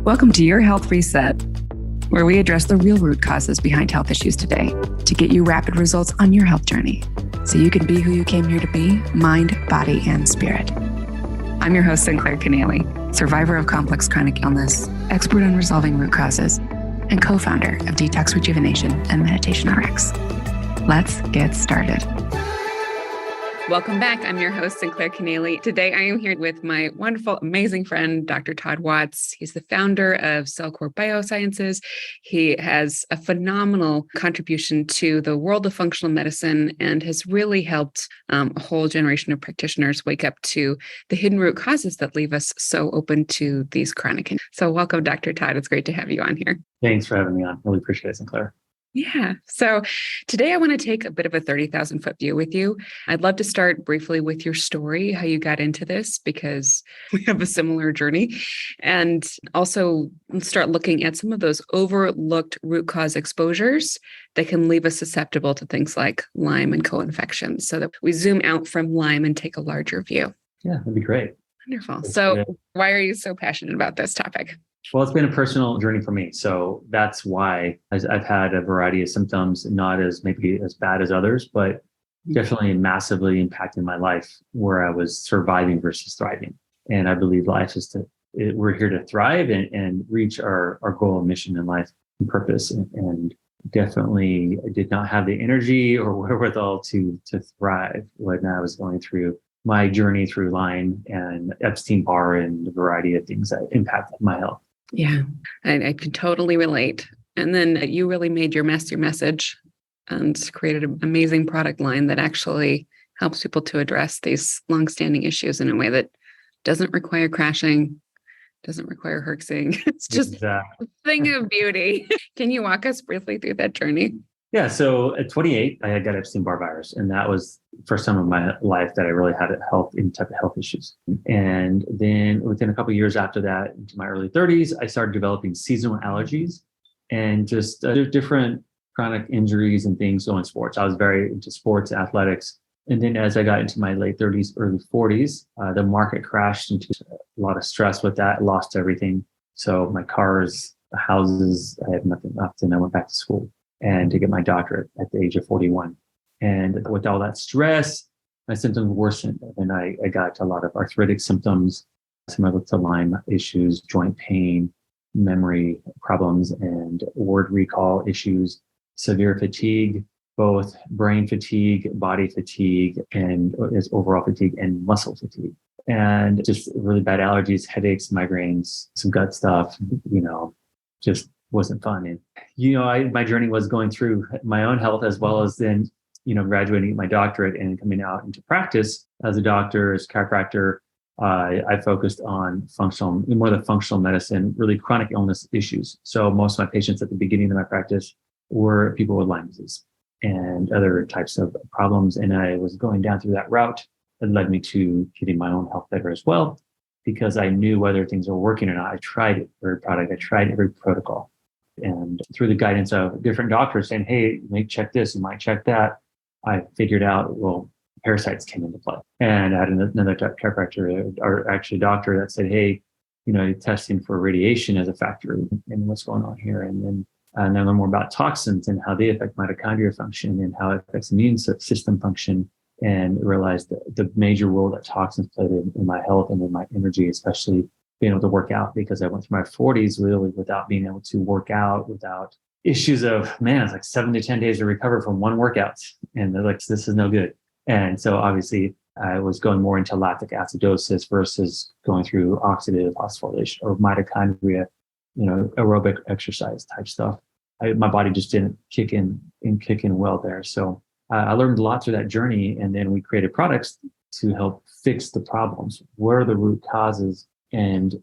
Welcome to Your Health Reset, where we address the real root causes behind health issues today to get you rapid results on your health journey so you can be who you came here to be, mind, body, and spirit. I'm your host, Sinclair Kennally, survivor of complex chronic illness, expert on resolving root causes, and co-founder of Detox Rejuvenation and Meditation RX. Let's get started. Welcome back. I'm your host, Sinclair Kennally. Today, I am here with my wonderful, amazing friend, Dr. Todd Watts. He's the founder of Cellcore Biosciences. He has a phenomenal contribution to the world of functional medicine and has really helped a whole generation of practitioners wake up to the hidden root causes that leave us so open to these chronic. So welcome, Dr. Todd. It's great to have you on here. Thanks for having me on. Really appreciate it, Sinclair. Yeah. So today I want to take a bit of a 30,000 foot view with you. I'd love to start briefly with your story, how you got into this, because we have a similar journey. And also start looking at some of those overlooked root cause exposures that can leave us susceptible to things like Lyme and co-infections, so that we zoom out from Lyme and take a larger view. Yeah, that'd be great. Wonderful. So why are you so passionate about this topic? Well, it's been a personal journey for me. So that's why I've had a variety of symptoms, not as maybe as bad as others, but definitely massively impacting my life where I was surviving versus thriving. And I believe life is we're here to thrive and reach our goal and mission in life and purpose. And definitely I did not have the energy or wherewithal to thrive when I was going through my journey through Lyme and Epstein-Barr and a variety of things that impacted my health. Yeah, I can totally relate. And then you really made your message and created an amazing product line that actually helps people to address these longstanding issues in a way that doesn't require crashing, doesn't require herxing. It's just a thing of beauty. Can you walk us briefly through that journey? Yeah. So at 28, I had got Epstein-Barr virus, and that was the first time in my life that I really had any type of health issues. And then within a couple of years after that, into my early 30s, I started developing seasonal allergies and just different chronic injuries and things going sports. I was very into sports, athletics. And then as I got into my late 30s, early 40s, the market crashed into a lot of stress with that, lost everything. So my cars, the houses, I had nothing left, and I went back to school and to get my doctorate at the age of 41. And with all that stress, my symptoms worsened. And I got a lot of arthritic symptoms, similar to Lyme issues, joint pain, memory problems, and word recall issues, severe fatigue, both brain fatigue, body fatigue, and overall fatigue and muscle fatigue. And just really bad allergies, headaches, migraines, some gut stuff, just wasn't fun. And, my journey was going through my own health as well as then, graduating my doctorate and coming out into practice as a doctor, as a chiropractor. I focused on more the functional medicine, really chronic illness issues. So most of my patients at the beginning of my practice were people with Lyme disease and other types of problems. And I was going down through that route that led me to getting my own health better as well, because I knew whether things were working or not. I tried every product, I tried every protocol. And through the guidance of different doctors saying, hey, you might check this, you might check that, I figured out, parasites came into play. And I had another chiropractor, or actually doctor, that said, hey, testing for radiation as a factor in what's going on here. And then I learned more about toxins and how they affect mitochondria function and how it affects immune system function, and realized the major role that toxins played in my health and in my energy, especially being able to work out, because I went through my 40s really without being able to work out, without issues of, it's like 7 to 10 days to recover from one workout. And they're like, this is no good. And so obviously I was going more into lactic acidosis versus going through oxidative phosphorylation or mitochondria, aerobic exercise type stuff. My body just didn't kick in well there. So I learned a lot through that journey. And then we created products to help fix the problems. What are the root causes? And,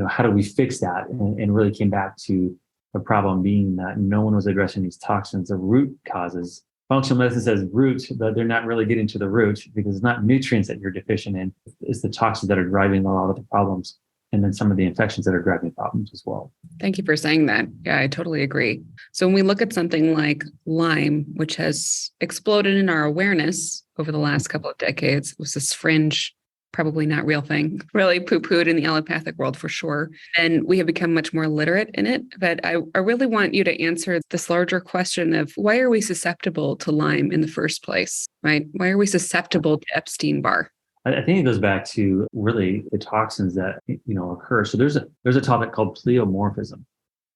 how do we fix that? And really came back to the problem being that no one was addressing these toxins, the root causes. Functional medicine says root, but they're not really getting to the root, because it's not nutrients that you're deficient in. It's the toxins that are driving a lot of the problems. And then some of the infections that are driving problems as well. Thank you for saying that. Yeah, I totally agree. So when we look at something like Lyme, which has exploded in our awareness over the last couple of decades, it was this fringe probably not real thing, really poo-pooed in the allopathic world for sure. And we have become much more literate in it. But I really want you to answer this larger question of why are we susceptible to Lyme in the first place, right? Why are we susceptible to Epstein-Barr? I think it goes back to really the toxins that occur. So there's a topic called pleomorphism.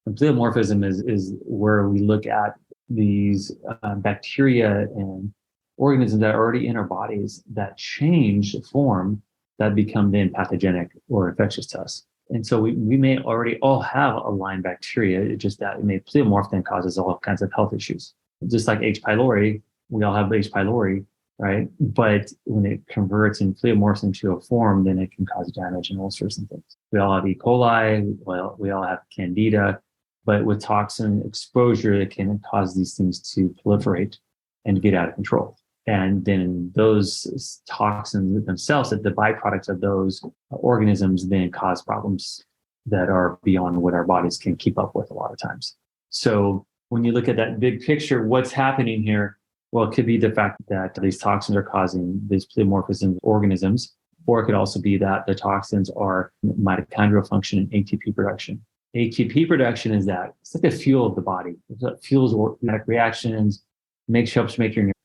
And pleomorphism is where we look at these bacteria and organisms that are already in our bodies that change form that become then pathogenic or infectious to us. And so we may already all have a Lyme bacteria, it's just that it may pleomorph and causes all kinds of health issues. Just like H. pylori, we all have H. pylori, right? But when it converts and pleomorphs into a form, then it can cause damage and ulcers and things. We all have E. coli, well, we all have candida, but with toxin exposure, it can cause these things to proliferate and get out of control. And then those toxins themselves, the byproducts of those organisms then cause problems that are beyond what our bodies can keep up with a lot of times. So when you look at that big picture, what's happening here? Well, it could be the fact that these toxins are causing these pleomorphism organisms, or it could also be that the toxins are mitochondrial function and ATP production. ATP production is that it's like the fuel of the body. It fuels organic reactions,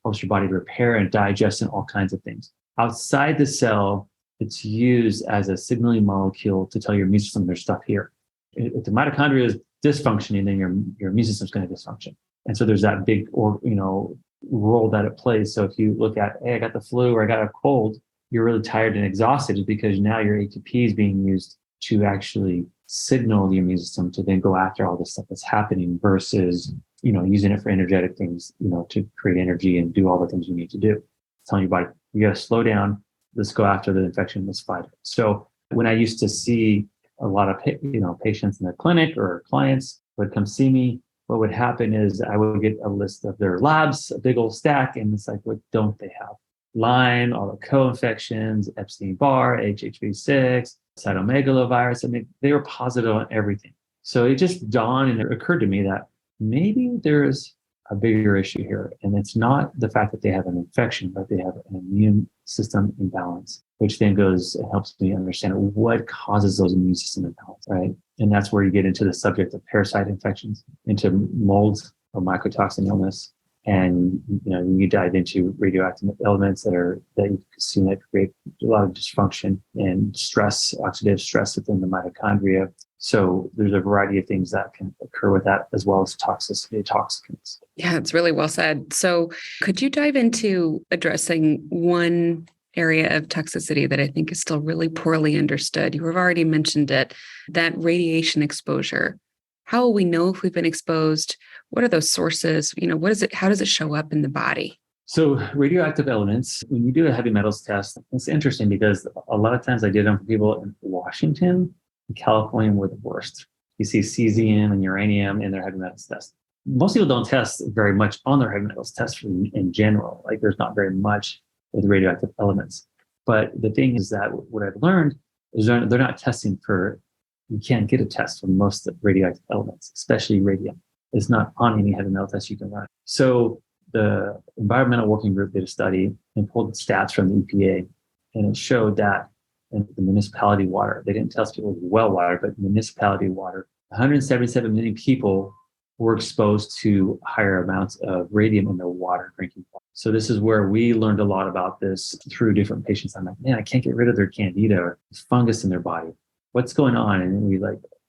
helps your body repair and digest and all kinds of things. Outside the cell, it's used as a signaling molecule to tell your immune system there's stuff here. If the mitochondria is dysfunctioning, then your immune system is going to dysfunction. And so there's that big role that it plays. So if you look at, hey, I got the flu or I got a cold, you're really tired and exhausted because now your ATP is being used to actually signal the immune system to then go after all the stuff that's happening versus using it for energetic things, to create energy and do all the things you need to do. Telling your body, you got to slow down. Let's go after the infection. Let's fight it. So when I used to see a lot of, patients in the clinic or clients would come see me, what would happen is I would get a list of their labs, a big old stack. And it's like, what don't they have? Lyme, all the co-infections, Epstein-Barr, HHV6, cytomegalovirus. I mean, they were positive on everything. So it just dawned and it occurred to me that maybe there's a bigger issue here. And it's not the fact that they have an infection, but they have an immune system imbalance, which then goes and helps me understand what causes those immune system imbalance, right? And that's where you get into the subject of parasite infections, into molds or mycotoxin illness. And you dive into radioactive elements that you consume that create a lot of dysfunction and stress, oxidative stress within the mitochondria. So there's a variety of things that can occur with that, as well as toxicity, toxicants. Yeah, it's really well said. So could you dive into addressing one area of toxicity that I think is still really poorly understood? You have already mentioned it, that radiation exposure. How will we know if we've been exposed? What are those sources? What is it? How does it show up in the body? So radioactive elements, when you do a heavy metals test, it's interesting because a lot of times I did them for people in Washington and California were the worst. You see cesium and uranium in their heavy metals test. Most people don't test very much on their heavy metals test in general. Like there's not very much with radioactive elements. But the thing is that what I've learned is they're not testing for, you can't get a test for most of the radioactive elements, especially radium. It's not on any heavy metal test you can run. So the Environmental Working Group did a study and pulled stats from the EPA, and it showed that in the municipality water, they didn't test people with well water, but municipality water, 177 million people were exposed to higher amounts of radium in their water, drinking water. So this is where we learned a lot about this through different patients. I'm like, man, I can't get rid of their candida or fungus in their body. What's going on? And we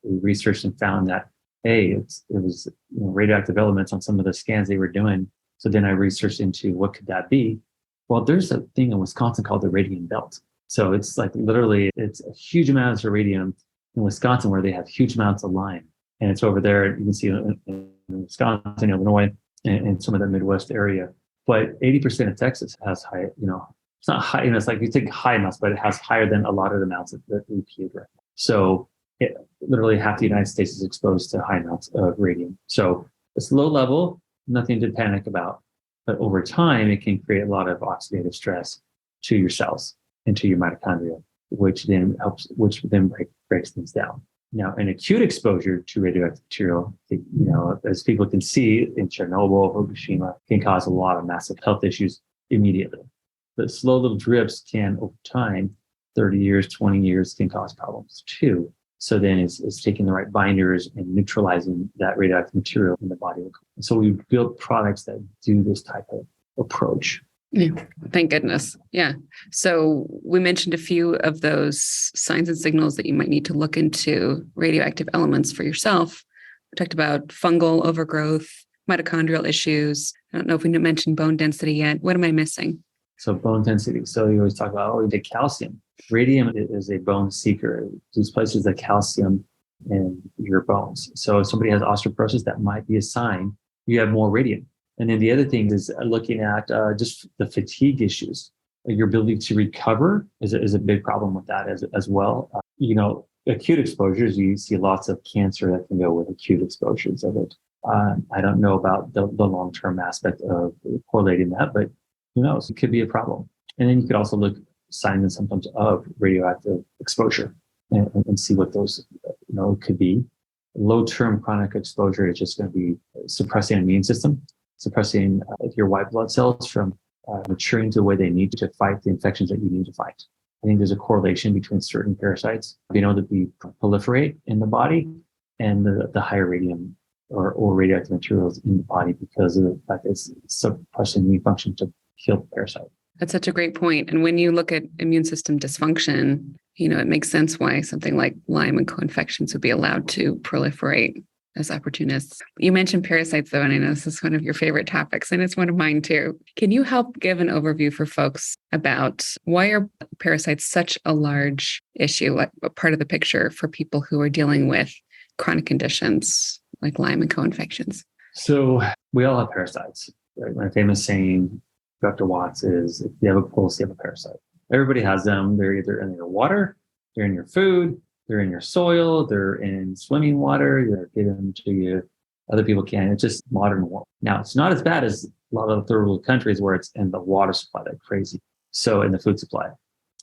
researched and found that, hey, it was radioactive elements on some of the scans they were doing. So then I researched into what could that be? Well, there's a thing in Wisconsin called the radium belt. So it's like literally, it's a huge amount of radium in Wisconsin where they have huge amounts of Lyme. And it's over there, you can see in Wisconsin, Illinois, and some of the Midwest area. But 80% of Texas has high, it's not high, it's like you take high amounts, but it has higher than a lot of the amounts that we EPA right now. So literally half the United States is exposed to high amounts of radium. So it's low level, nothing to panic about. But over time, it can create a lot of oxidative stress to your cells and to your mitochondria, which then breaks things down. Now, an acute exposure to radioactive material, as people can see in Chernobyl, Fukushima, can cause a lot of massive health issues immediately. But slow little drips can, over time, 30 years, 20 years can cause problems too. So then it's taking the right binders and neutralizing that radioactive material in the body. So we've built products that do this type of approach. Yeah, thank goodness. Yeah. So we mentioned a few of those signs and signals that you might need to look into radioactive elements for yourself. We talked about fungal overgrowth, mitochondrial issues. I don't know if we mentioned bone density yet. What am I missing? So bone density. So you always talk about, the calcium. Radium is a bone seeker. These places the calcium in your bones. So if somebody has osteoporosis, that might be a sign you have more radium. And then the other thing is looking at just the fatigue issues. Your ability to recover is a big problem with that as well. Acute exposures, you see lots of cancer that can go with acute exposures of it. I don't know about the long-term aspect of correlating that, but who knows? It could be a problem. And then you could also look signs and symptoms of radioactive exposure and see what those could be. Low-term chronic exposure is just going to be suppressing the immune system, suppressing your white blood cells from maturing to the way they need to fight the infections that you need to fight. I think there's a correlation between certain parasites being able to proliferate in the body and the higher radium or radioactive materials in the body because of the fact that it's suppressing immune function to kill the parasite. That's such a great point. And when you look at immune system dysfunction, it makes sense why something like Lyme and co-infections would be allowed to proliferate as opportunists. You mentioned parasites, though, and I know this is one of your favorite topics, and it's one of mine, too. Can you help give an overview for folks about why are parasites such a large issue, like a part of the picture for people who are dealing with chronic conditions like Lyme and co-infections? So we all have parasites, right? My famous saying, Dr. Watts, is if you have a pulse, you have a parasite. Everybody has them. They're either in your water, they're in your food, they're in your soil, they're in swimming water, you're giving them to you. Other people can. It's just modern world. Now, it's not as bad as a lot of third world countries where it's in the water supply like crazy. So in the food supply.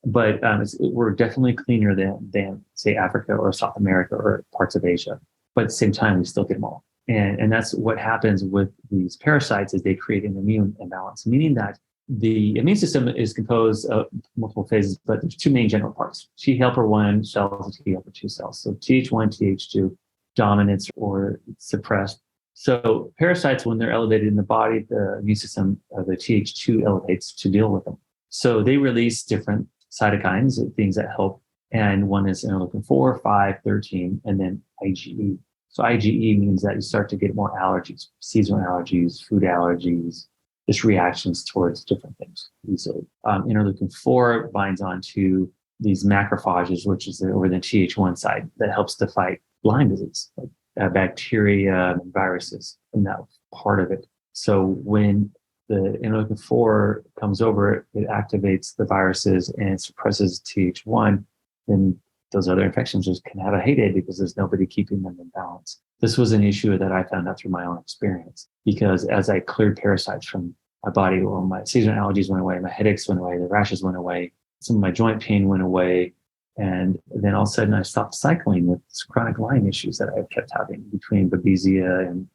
But we're definitely cleaner than, say, Africa or South America or parts of Asia. But at the same time, we still get them all. And that's what happens with these parasites is they create an immune imbalance, meaning that the immune system is composed of multiple phases, but there's two main general parts: T helper 1 cells and T helper 2 cells. So Th1, Th2, dominance or suppressed. So parasites, when they're elevated in the body, the immune system, the Th2 elevates to deal with them. So they release different cytokines, things that help. And one is interleukin 4, 5, 13, and then IgE. So IgE means that you start to get more allergies, seasonal allergies, food allergies, just reactions towards different things easily. Interleukin 4 binds onto these macrophages, which is over the Th1 side, that helps to fight Lyme disease, like bacteria and viruses, and that part of it. So when the interleukin 4 comes over, it activates the viruses and suppresses Th1, then those other infections just can have a heyday because there's nobody keeping them in balance. This was an issue that I found out through my own experience because as I cleared parasites from my body, well, my seasonal allergies went away, my headaches went away, the rashes went away, some of my joint pain went away. And then all of a sudden I stopped cycling with chronic Lyme issues that I kept having between Babesia and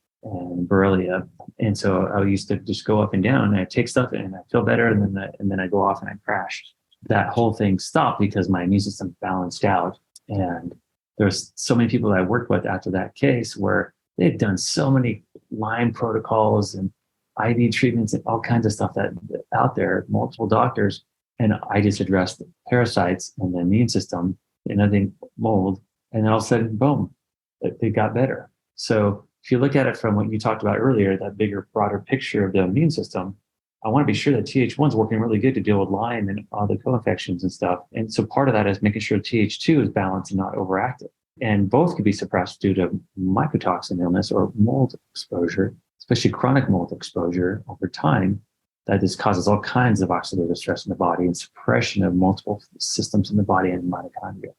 Borrelia. And so I used to just go up and down and I take stuff and I feel better. And then I go off and I crash. That whole thing stopped because my immune system balanced out. And there's so many people that I worked with after that case where they've done so many Lyme protocols and IV treatments and all kinds of stuff that out there, multiple doctors. And I just addressed the parasites and the immune system and nothing mold. And then all of a sudden, boom, they got better. So if you look at it from what you talked about earlier, that bigger, broader picture of the immune system, I want to be sure that Th1 is working really good to deal with Lyme and all the co-infections and stuff. And so part of that is making sure Th2 is balanced and not overactive. And both could be suppressed due to mycotoxin illness or mold exposure, especially chronic mold exposure over time. That just causes all kinds of oxidative stress in the body and suppression of multiple systems in the body and mitochondria.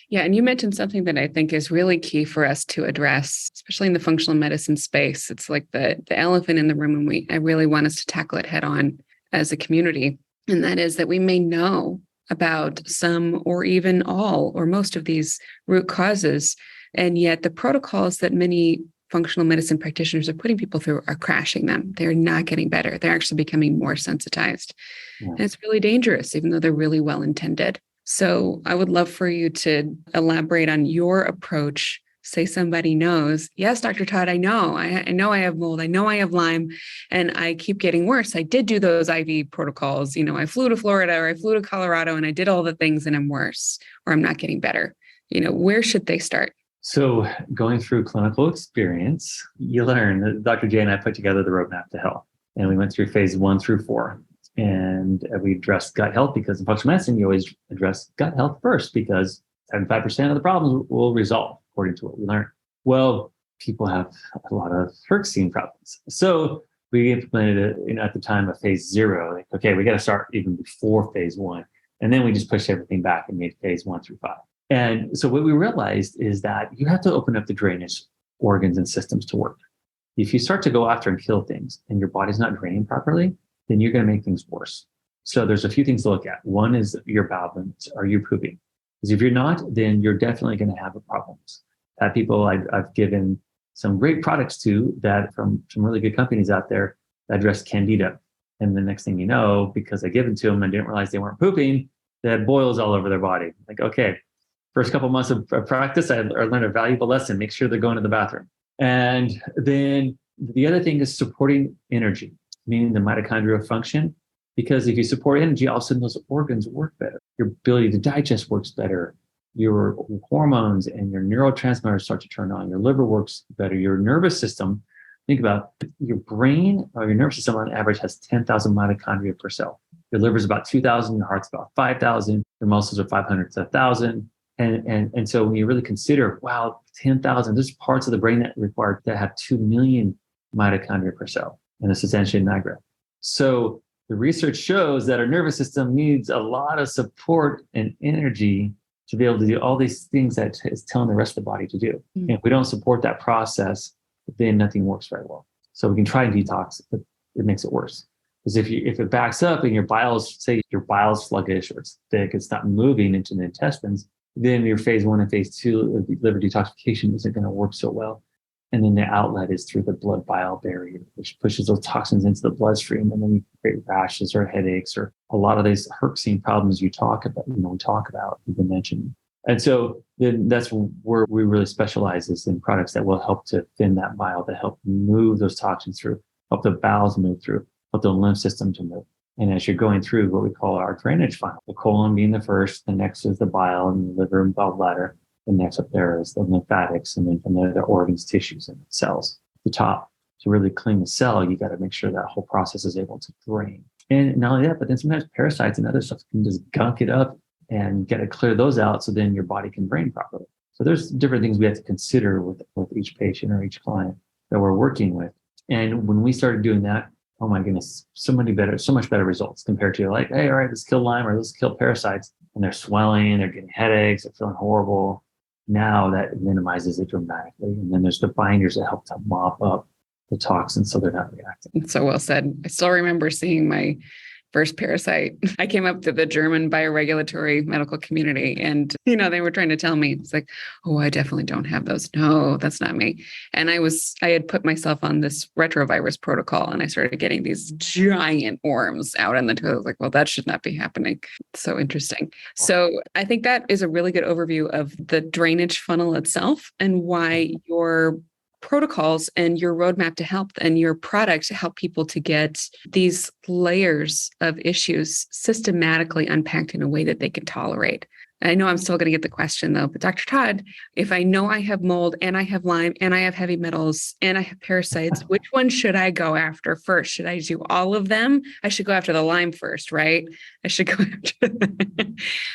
Yeah, and you mentioned something that I think is really key for us to address, especially in the functional medicine space. It's like the elephant in the room, and I really want us to tackle it head on as a community. And that is that we may know about some or even all or most of these root causes, and yet the protocols that many functional medicine practitioners are putting people through are crashing them. They're not getting better. They're actually becoming more sensitized. Yeah. And it's really dangerous, even though they're really well intended. So I would love for you to elaborate on your approach. Say somebody knows, yes, Dr. Todd, I know I have mold. I know I have Lyme and I keep getting worse. I did do those IV protocols. I flew to Florida or I flew to Colorado and I did all the things and I'm worse or I'm not getting better. Where should they start? So going through clinical experience, you learn that Dr. J and I put together the roadmap to health. And we went through phase 1 through 4. And we addressed gut health because in functional medicine, you always address gut health first because 75% of the problems will resolve according to what we learned. Well, people have a lot of herxine problems. So we implemented it at the time of phase 0. Like, okay, we got to start even before phase 1. And then we just pushed everything back and made phase 1 through 5. And so what we realized is that you have to open up the drainage organs and systems to work. If you start to go after and kill things and your body's not draining properly, then you're going to make things worse. So there's a few things to look at. One is your bowel movements. Are you pooping? Because if you're not, then you're definitely going to have problems. People I've given some great products to that from some really good companies out there that address candida. And the next thing you know, because I give them to them and didn't realize they weren't pooping, they had boils all over their body. Like, okay, first couple of months of practice, I learned a valuable lesson. Make sure they're going to the bathroom. And then the other thing is supporting energy, meaning the mitochondrial function. Because if you support energy, all of a sudden those organs work better. Your ability to digest works better. Your hormones and your neurotransmitters start to turn on. Your liver works better. Your nervous system, think about your brain or your nervous system on average has 10,000 mitochondria per cell. Your liver is about 2,000, your heart's about 5,000, your muscles are 500 to 1,000. And so when you really consider, wow, 10,000, there's parts of the brain that require to have 2 million mitochondria per cell, and this is ancient nigra. So the research shows that our nervous system needs a lot of support and energy to be able to do all these things that it's telling the rest of the body to do. Mm-hmm. And if we don't support that process, then nothing works very well. So we can try and detox, but it makes it worse. Because if it backs up and your bile's sluggish or it's thick, it's not moving into the intestines, then your phase 1 and phase 2 of liver detoxification isn't going to work so well. And then the outlet is through the blood-bile barrier, which pushes those toxins into the bloodstream, and then you create rashes or headaches or a lot of these herxine problems we talk about, you've been mentioning. And so then that's where we really specialize is in products that will help to thin that bile, to help move those toxins through, help the bowels move through, help the lymph system to move. And as you're going through what we call our drainage funnel, the colon being the first, the next is the bile and the liver and gallbladder. The next up there is the lymphatics, and then from there, the organs, tissues, and cells. At the top, to really clean the cell, you got to make sure that whole process is able to drain. And not only that, but then sometimes parasites and other stuff can just gunk it up and you got to clear those out so then your body can drain properly. So there's different things we have to consider with each patient or each client that we're working with. And when we started doing that, oh my goodness, so much better results compared to like, hey, all right, let's kill Lyme or let's kill parasites. And they're swelling, they're getting headaches, they're feeling horrible. Now that minimizes it dramatically. And then there's the binders that help to mop up the toxins so they're not reacting. It's so well said. I still remember seeing my first parasite. I came up to the German bioregulatory medical community and, they were trying to tell me, it's like, oh, I definitely don't have those. No, that's not me. And I had put myself on this retrovirus protocol and I started getting these giant worms out in the toilet. I was like, well, that should not be happening. It's so interesting. So I think that is a really good overview of the drainage funnel itself and why your protocols and your roadmap to health and your product to help people to get these layers of issues systematically unpacked in a way that they can tolerate. I know I'm still going to get the question though, but Dr. Todd, if I know I have mold and I have Lyme and I have heavy metals and I have parasites, which one should I go after first? Should I do all of them? I should go after the Lyme first, right? I should go after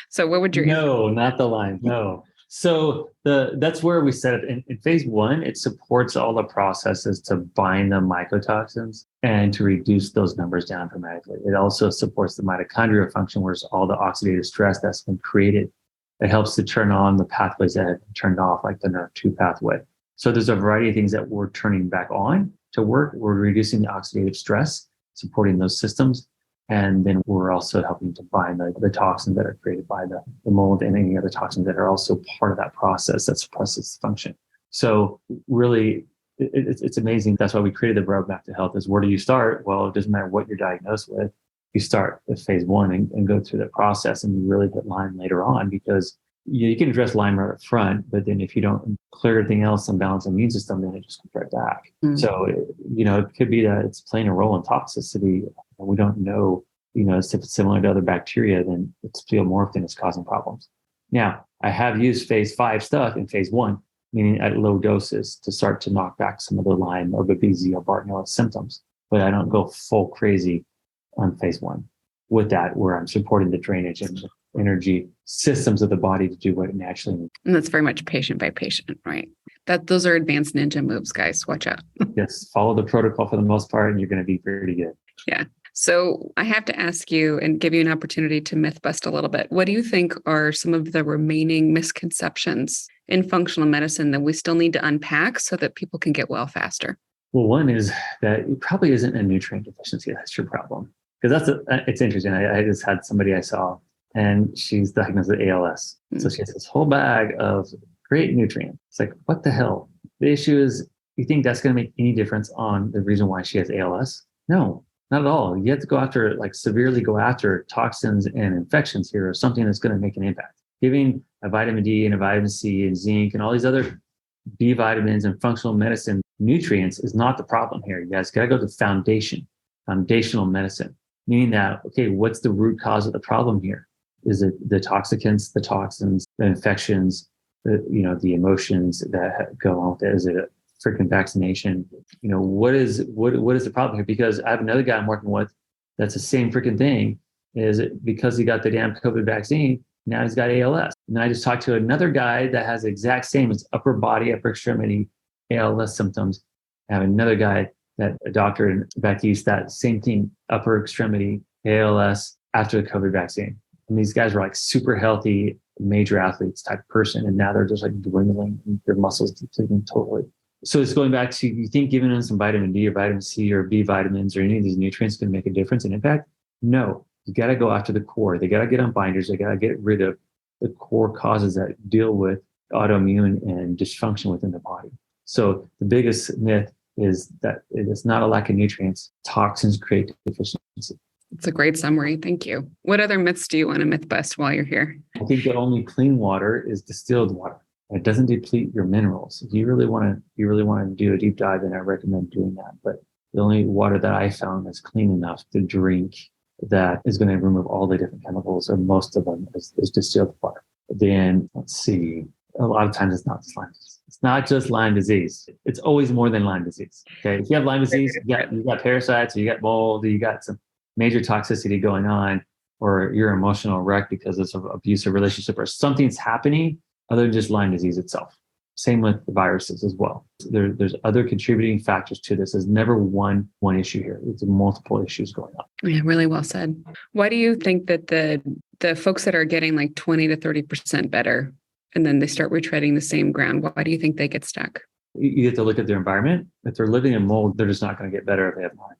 So what would your No, not the Lyme. No. So that's where we set it. In phase 1, it supports all the processes to bind the mycotoxins and to reduce those numbers down dramatically. It also supports the mitochondrial function, where it's all the oxidative stress that's been created. It helps to turn on the pathways that have been turned off, like the NRF2 pathway. So there's a variety of things that we're turning back on to work. We're reducing the oxidative stress, supporting those systems. And then we're also helping to bind the toxins that are created by the mold and any other toxins that are also part of that process that suppresses function. So really, it's amazing. That's why we created the roadmap to health is where do you start? Well, it doesn't matter what you're diagnosed with. you start at phase one and go through that process, and you really hit Lyme later on, because you can address Lyme right up front, but then if you don't clear everything else and balance the immune system, then it just comes right back. So, it could be that it's playing a role in toxicity. We don't know, if it's similar to other bacteria, then it's pleomorphed and it's causing problems. Now, I have used phase 5 stuff in phase 1, meaning at low doses, to start to knock back some of the Lyme or Babesia or Bartonella symptoms, but I don't go full crazy on phase 1 with that, where I'm supporting the drainage and the energy systems of the body to do what it naturally needs. And that's very much patient by patient, right? Those are advanced ninja moves, guys. Watch out. Yes, follow the protocol for the most part, and you're going to be pretty good. Yeah. So I have to ask you and give you an opportunity to myth bust a little bit. What do you think are some of the remaining misconceptions in functional medicine that we still need to unpack so that people can get well faster? Well, one is that it probably isn't a nutrient deficiency that's your problem. Because it's interesting. I just had somebody I saw, and she's diagnosed with ALS. So she has this whole bag of great nutrients. It's like, what the hell? The issue is, you think that's going to make any difference on the reason why she has ALS? No, not at all. You have to go after, severely go after toxins and infections here, or something that's going to make an impact. Giving a vitamin D and a vitamin C and zinc and all these other B vitamins and functional medicine nutrients is not the problem here. You guys got to go to foundational medicine. Meaning that, okay, what's the root cause of the problem here? Is it the toxicants, the toxins, the infections, the emotions that go on with it? Is it a freaking vaccination? What is the problem here? Because I have another guy I'm working with that's the same freaking thing. Is it because he got the damn COVID vaccine? Now he's got ALS. And then I just talked to another guy that has the exact same, it's upper body, upper extremity ALS symptoms. I have another guy, that a doctor back east, that same thing, upper extremity ALS after the COVID vaccine. And these guys were super healthy, major athletes type person. And now they're just dwindling, and their muscles depleting totally. So it's going back to, you think giving them some vitamin D or vitamin C or B vitamins or any of these nutrients can make a difference and impact? No, you got to go after the core. They got to get on binders. They got to get rid of the core causes that deal with autoimmune and dysfunction within the body. So the biggest myth is that it is not a lack of nutrients. Toxins create deficiency. It's a great summary. Thank you. What other myths do you want to myth bust while you're here? I think the only clean water is distilled water. It doesn't deplete your minerals. If you really want to do a deep dive, then I recommend doing that. But the only water that I found that's clean enough to drink that is going to remove all the different chemicals, or most of them, is distilled water. Then let's see. A lot of times it's not just Lyme disease. It's not just Lyme disease. It's always more than Lyme disease. Okay. If you have Lyme disease, you got parasites, or you got mold, or you got some major toxicity going on, or you're emotional wreck because of some abusive relationship, or something's happening other than just Lyme disease itself. Same with the viruses as well. There's other contributing factors to this. There's never one issue here. It's multiple issues going on. Yeah, really well said. Why do you think that the folks that are getting 20 to 30% better, and then they start retreading the same ground, why do you think they get stuck? You have to look at their environment. If they're living in mold, they're just not going to get better if they have Lyme.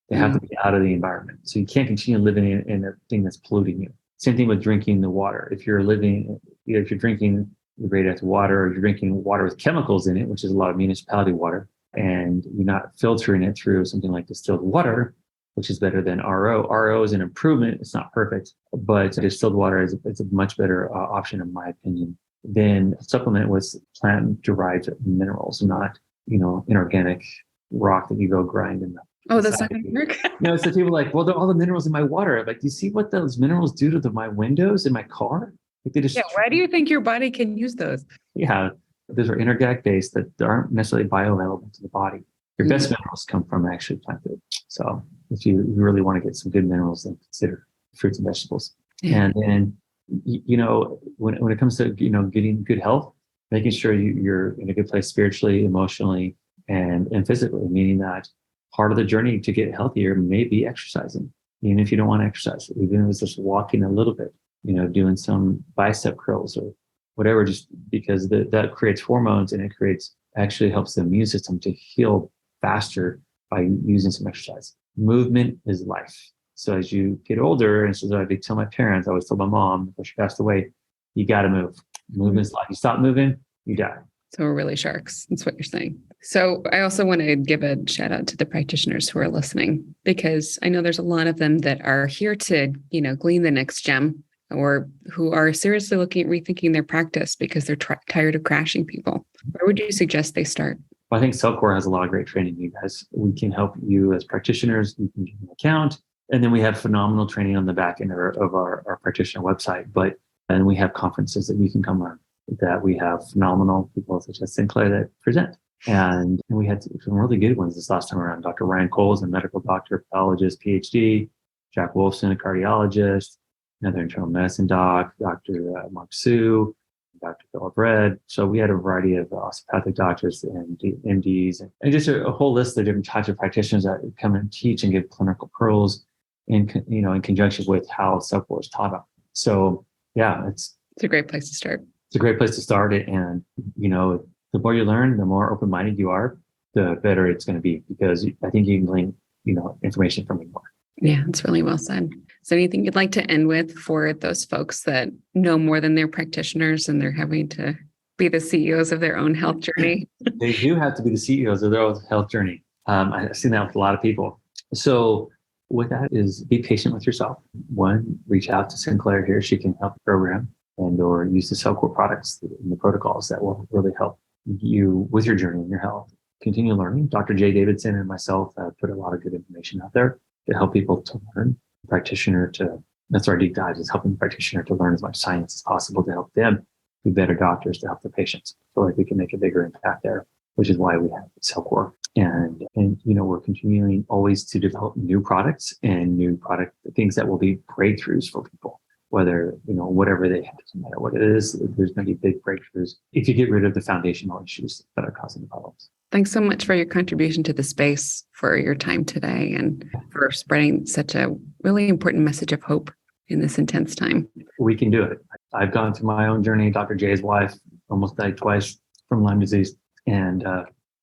They have to be out of the environment. So you can't continue living in a thing that's polluting you. Same thing with drinking the water. If you're drinking the radioactive water, or you're drinking water with chemicals in it, which is a lot of municipality water, and you're not filtering it through something like distilled water, which is better than RO. RO is an improvement. It's not perfect, but distilled water is a much better option, in my opinion. Then supplement with plant-derived minerals, not inorganic rock that you go grind in. Oh, that's not going to work. No, so people are like, well, all the minerals in my water. Like, do you see what those minerals do to my windows in my car? They just, why do you think your body can use those? Yeah, those are inorganic based that aren't necessarily bioavailable to the body. Your best minerals come from actually plant food. So if you really want to get some good minerals, then consider fruits and vegetables. Yeah. And then, when it comes to, getting good health, making sure you're in a good place spiritually, emotionally, and physically, meaning that part of the journey to get healthier may be exercising, even if you don't want to exercise, even if it's just walking a little bit, doing some bicep curls or whatever, just because that creates hormones, and it actually helps the immune system to heal faster by using some exercise. Movement is life. So as you get older, and so I tell my parents, I always tell my mom before she passed away, you got to move. Movement is life. You stop moving, you die. So we're really sharks. That's what you're saying. So I also want to give a shout out to the practitioners who are listening, because I know there's a lot of them that are here to, glean the next gem, or who are seriously looking at rethinking their practice because they're tired of crashing people. Where would you suggest they start? Well, I think Cellcore has a lot of great training, you guys. We can help you as practitioners. You can get an account. And then we have phenomenal training on the back end of our practitioner website. And we have conferences that you can come learn, that we have phenomenal people such as Sinclair that present. And we had some really good ones this last time around. Dr. Ryan Coles, a medical doctor, pathologist, PhD, Jack Wolfson, a cardiologist, another internal medicine doc, Dr. Mark Sue, Dr. Philip Red. So we had a variety of osteopathic doctors and MDs, and just a whole list of different types of practitioners that come and teach and give clinical pearls in conjunction with how Cellcore is taught on. So yeah, it's a great place to start. It's a great place to start it. And, the more you learn, the more open-minded you are, the better it's going to be, because I think you can glean, information from it more. Yeah, it's really well said. So anything you'd like to end with for those folks that know more than their practitioners and they're having to be the CEOs of their own health journey? They do have to be the CEOs of their own health journey. I've seen that with a lot of people. So with that is be patient with yourself. One, reach out to Sinclair here. She can help the program or use the Cellcore products and the protocols that will really help you with your journey and your health. Continue learning. Dr. Jay Davidson and myself put a lot of good information out there to help people to learn. That's our deep dive, is helping the practitioner to learn as much science as possible to help them be better doctors to help their patients. I feel like we can make a bigger impact there, which is why we have Cellcore. And we're continuing always to develop new products and things that will be breakthroughs for people. Whether, whatever they have, doesn't matter what it is, there's going to be big breakthroughs if you get rid of the foundational issues that are causing the problems. Thanks so much for your contribution to the space, for your time today, and for spreading such a really important message of hope in this intense time. We can do it. I've gone through my own journey. Dr. Jay's wife almost died twice from Lyme disease. And,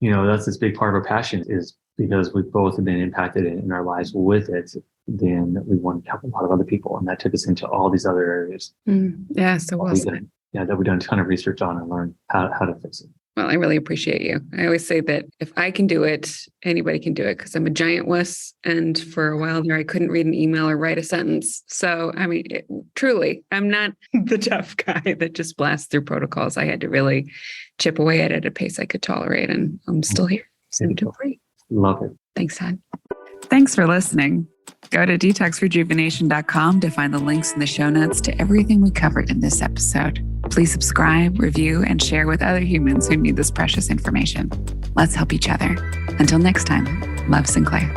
that's this big part of our passion, is because we both have been impacted in our lives with it. Then we wanted to help a lot of other people. And that took us into all these other areas. Yeah, so well said. That we've done a ton of research on and learned how to fix it. Well, I really appreciate you. I always say that if I can do it, anybody can do it, because I'm a giant wuss. And for a while there, I couldn't read an email or write a sentence. So, truly, I'm not the tough guy that just blasts through protocols. I had to really chip away at it at a pace I could tolerate. And I'm still here. Symptom-free. Love it. Thanks, Todd. Thanks for listening. Go to detoxrejuvenation.com to find the links in the show notes to everything we covered in this episode. Please subscribe, review, and share with other humans who need this precious information. Let's help each other. Until next time, love, Sinclair.